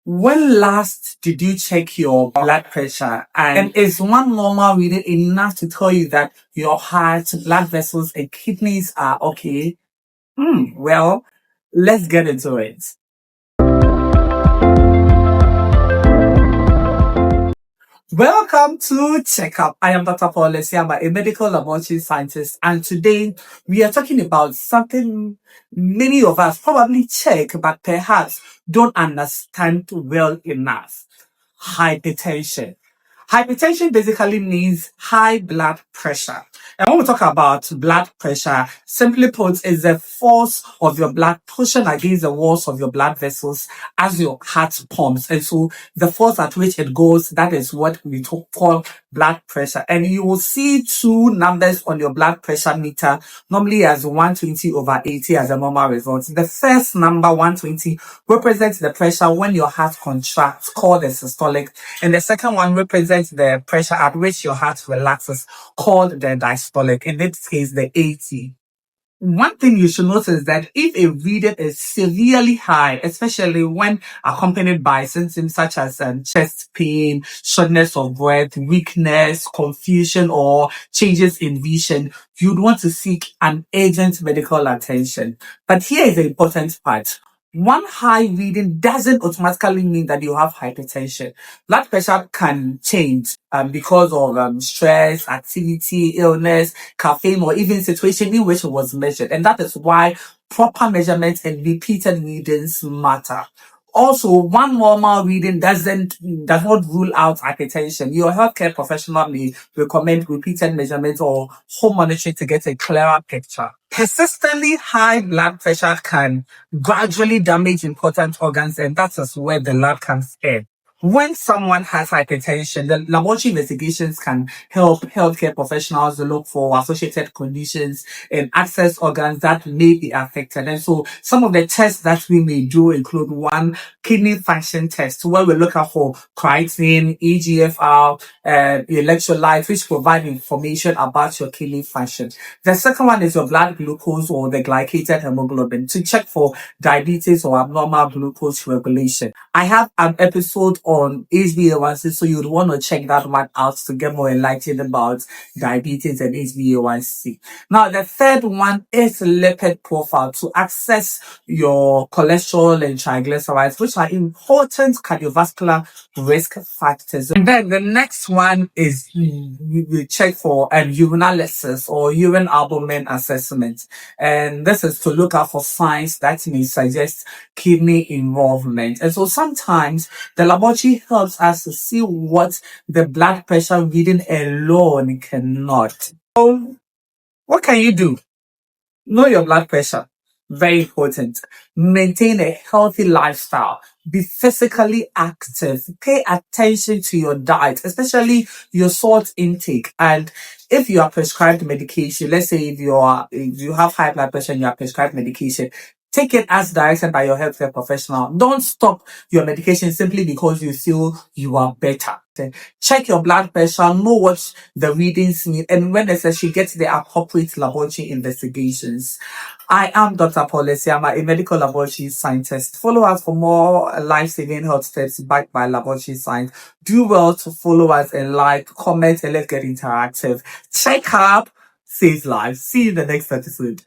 When last did you check your blood pressure? And is one normal reading enough to tell you that your heart, blood vessels, and kidneys are okay? Well, let's get into it. Welcome to Checkup. I am Dr. Paul Lesiama, a medical laboratory scientist, and today we are talking about something many of us probably check, but perhaps don't understand well enough. Hypertension. Hypertension basically means high blood pressure. And when we talk about blood pressure, simply put, is the force of your blood pushing against the walls of your blood vessels as your heart pumps. And so the force at which it goes, that is what we call blood pressure. And you will see two numbers on your blood pressure meter, normally as 120/80 as a normal result. The first number, 120, represents the pressure when your heart contracts, called the systolic. And the second one represents the pressure at which your heart relaxes, called the diastolic. In this case, the 80. One thing you should notice is that if a reading is severely high, especially when accompanied by symptoms such as chest pain, shortness of breath, weakness, confusion, or changes in vision, you'd want to seek an urgent medical attention. But here is the important part. One high reading doesn't automatically mean that you have hypertension. Blood pressure can change because of stress, activity, illness, caffeine, or even situation in which it was measured. And that is why proper measurements and repeated readings matter. Also, one normal reading does not rule out hypertension. Your healthcare professional may recommend repeated measurements or home monitoring to get a clearer picture. Persistently high blood pressure can gradually damage important organs, and that is where the lab comes in. When someone has hypertension, the laboratory investigations can help healthcare professionals look for associated conditions and access organs that may be affected. And so some of the tests that we may do include one, kidney function test, where we look out for creatinine, EGFR, electrolytes, which provide information about your kidney function. The second one is your blood glucose or the glycated hemoglobin to check for diabetes or abnormal glucose regulation. I have an episode on HbA1c, so you'd want to check that one out to get more enlightened about diabetes and HbA1c. Now, the third one is lipid profile to access your cholesterol and triglycerides, which are important cardiovascular risk factors. And then the next one is we check for urinalysis or urine albumin assessment. And this is to look out for signs that may suggest kidney involvement. And so sometimes the laboratory helps us to see what the blood pressure reading alone cannot. So what can you do? Know your blood pressure. Very important. Maintain a healthy lifestyle. Be physically active. Pay attention to your diet, especially your salt intake. And if you are prescribed medication, let's say if you have high blood pressure and you are prescribed medication, take it as directed by your healthcare professional. Don't stop your medication simply because you feel you are better. Check your blood pressure, know what the readings mean, and when necessary, get the appropriate laboratory investigations. I am Dr. Paul Lesiama, a medical laboratory scientist. Follow us for more life-saving health tips backed by laboratory science. Do well to follow us and like, comment, and let's get interactive. Check up, save lives. See you in the next episode.